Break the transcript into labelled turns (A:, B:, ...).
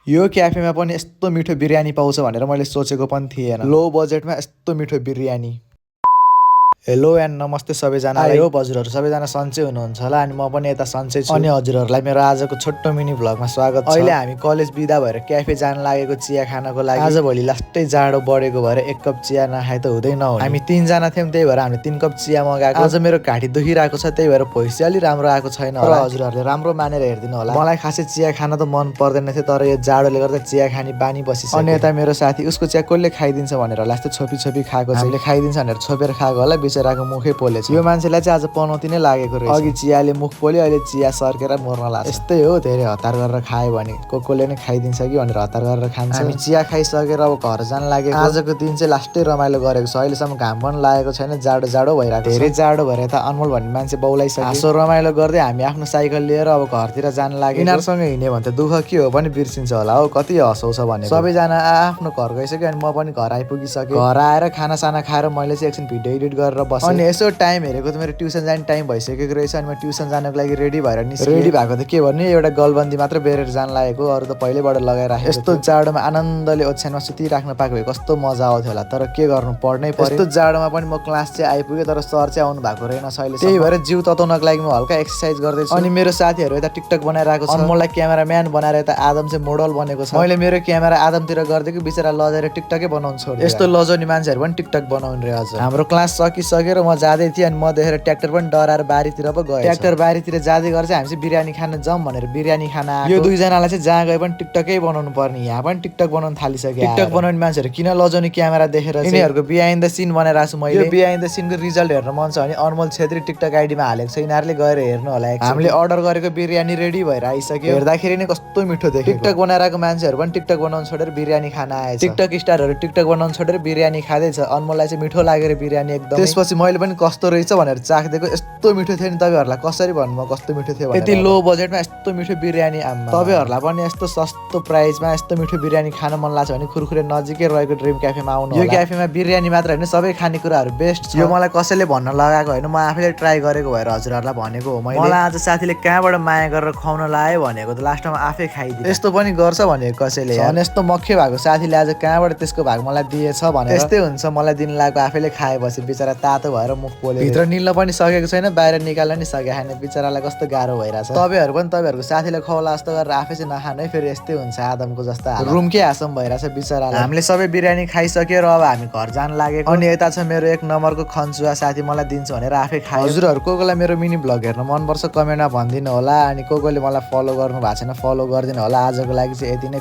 A: यो क्याफेमा पनि यस्तो मिठो बिरयानी पाउँछ भनेर मैले सोचेको पनि थिएन। लो बजेटमा यस्तो मिठो बिरयानी। हेलो एन्ड नमस्ते सबैजना। हो हजुरहरू सबैजना सन्चै हुनुहुन्छ होला अनि म पनि यता सन्चै छु। अनि हजुरहरूलाई मेरो आजको छोटो मिनी भ्लगमा स्वागत छ। अहिले हामी कलेज बिदा भएर क्याफे जान लागेको चिया खानको लागि। आज भोलि लास्टै जाडो बढेको भएर एक कप चिया नखाए त हुँदै नहुने। हामी 3 जना थियौँ, त्यही भएर हामीले 3 कप चिया मगाएको। आज मेरो घाँटी दुखिरहेको छ, त्यही भएर भोइस अलि राम्रो आएको छैन होला। हजुरहरूले राम्रो मानेर हेरिदिनु होला। मलाई खासै चिया खान त मन पर्दैन थियो, तर यो जाडोले गर्दा चिया खाने बानी बसिसक्यो। अनि यता मेरो साथी उसको चिया कसले खाइदिन्छ भनेर होला यस्तो छोपी छोपी खाएको छ। हामीले खाइदिन्छ भनेर छोपेर खाएको होला, बिचराको मुखै पोलेछ। यो मान्छेलाई चाहिँ आज पनौती नै लागेको रहेछ। अघि चियाले मुख पोल्यो, अहिले चिया सर्केर मर्न लाग्छ। यस्तै हो, धेरै हतार गरेर खायो भने कोले नै खाइदिन्छ कि भनेर हतार गरेर खान्छ। हामी चिया खाइसकेर अब घर जान लागेको। आजको दिन चाहिँ लास्टै रमाइलो गरेको छ। अहिलेसम्म घाम पनि लागेको छैन, जाडो जाडो भइरहेको छ। धेरै जाडो भएर यता अनमोल भन्ने मान्छे बौलाइसक्यो। हाँसो रमाइलो गर्दै हामी आफ्नो साइकल लिएर अब घरतिर जान लाग्यो। यिनीहरूसँग हिँड्यो भने त दुःख के हो पनि बिर्सिन्छ होला हो, कति हँसाउँछ भने। सबैजना आफ्नो घर गइसक्यो अनि म पनि घर आइपुगिसकेँ। घर आएर खानासाना खाएर मैले चाहिँ एकछिन भिडियो एडिट गरेर बसेँ। अनि यसो टाइम हेरेको त मेरो ट्युसन जाने टाइम भइसकेको रहेछ। अनि म ट्युसन जानको लागि रेडी भएर निस्केँ। रेडी भएको त के भन्ने, एउटा गलबन्दी मात्र बेरेर जान लागेको, अरू त पहिल्यैबाट लगाइराखेको। यस्तो जाडोमा आनन्दले ओछ्यानमा सुतिराख्न पाएको भए कस्तो मजा आउँथ्यो होला, तर के गर्नु, पढ्नै पर्यो। यस्तो जाडोमा पनि म क्लास चाहिँ आइपुगेँ, तर सर चाहिँ आउनु भएको रहेन अहिले। त्यही भएर जिउ तताउनको लागि म हल्का एक्सर्साइज गर्दैछु। अनि मेरो साथीहरू यता टिकटक बनाइरहेको छ। मलाई क्यामेराम्यान बनाएर यता आदम चाहिँ मोडल बनेको छ। मैले मेरो क्यामेरा आदमतिर गरिदिएको, बिचरा लजाएर टिकटकै बनाउनु छोड्यो। यस्तो लजाउने मान्छेहरू पनि टिकटक बनाउनु रे अझ। हाम्रो क्लास सकिसकेर म जाँदै थिएँ अनि म देखेर ट्र्याक्टर पनि डराएर बारीतिर पो गयो। ट्र्याक्टर बारीतिर जाँदै गरेर चाहिँ हामी चाहिँ बिरयानी खान जाउँ भनेर बिरयानी खान आएको। यो दुईजनालाई चाहिँ जहाँ गए पनि टिकटकै बनाउनु पर्ने, यहाँ पनि टिकटक बनाउन थालिसक्यो। टिकटक बनाउने मान्छेहरू किन लजाउने क्यामेरा देखेर। यिनीहरूको बिहाइन्ड द सिन बनाइरहेको छु मैले। यो बिहाइन्ड द सिनको रिजल्ट हेर्न मन छ भने अनमोल छेत्री टिकटक आइडीमा हालेको छ, यिनीहरूले गएर हेर्नु होला। हामीले अर्डर गरेको बिरयानी रेडी भएर आइसक्यो। हेर्दाखेरि नै कस्तो मिठो देख्यो। टिकटक बनाइरहेको मान्छेहरू पनि टिकटक बनाउन छोडेर बिरयानी खान आएछ। टिकटक स्टारहरू टिकटक बनाउन छोडेर बिरयानी खाँदैछ। अनमोललाई चाहिँ मिठो लागेर बिरयानी एकदम। त्यसपछि मैले पनि कस्तो रहेछ भनेर चाखिदिएको। यस्तो मिठो थियो नि, तपाईँहरूलाई कसरी भन्नु म कस्तो मिठो थियो भनेर। यति लो बजेटमा यस्तो मिठो बिरयानी आम्मा। तपाईँहरूलाई पनि यस्तो सस्तो प्राइसमा यस्तो मिठो बिरयानी खान मन लाग्छ भने खुरखुरे नजिकै रहेको ड्रिम क्याफेमा आउनु होला। यो क्याफेमा बिरयानी मात्र होइन, सबै खानेकुराहरू बेस्ट छ। यो मलाई कसैले भन्न लगाएको होइन, म आफैले ट्राई गरेको भएर हजुरहरूलाई भनेको हो मैले। मलाई आज साथीले कहाँबाट माया गरेर खुवाउन लायो भनेको त लास्टमा आफै खाइदिए। यस्तो पनि गर्छ भनेको कसैले। अनि यस्तो मक्खे भएको साथीले आज कहाँबाट त्यसको भाग मलाई दिएछ भने यस्तै हुन्छ। मलाई दिन लाग्यो आफैले खाएपछि, बिचरा तातो भएर मुख पोल्यो। भित्र निल्न पनि सकेको छैन, बाहिर निकाल्न नि सकेको छैन। बिचरालाई कस्तो गाह्रो भइरहेछ। तपाईँहरू पनि तपाईँहरूको साथीलाई खुवाउला जस्तो गरेर आफै चाहिँ नखानु है, फेरि यस्तै हुन्छ आदमको जस्तो रुमकै हासम भइरहेछ बिचरालाई। हामीले सबै बिरयानी खाइसक्यो र अब हामी घर जान लागेको। अनि यता छ मेरो एक नम्बरको खन्चुवा साथी, मलाई दिन्छ भनेर आफै खायो। हजुरहरू कोलाई मेरो मिनी भ्लग हेर्न मनपर्छ कमेन्टमा भनिदिनु होला। अनि कोले मलाई फलो गर्नु भएको छैन फलो गरिदिनु होला। आजको लागि चाहिँ यति नै।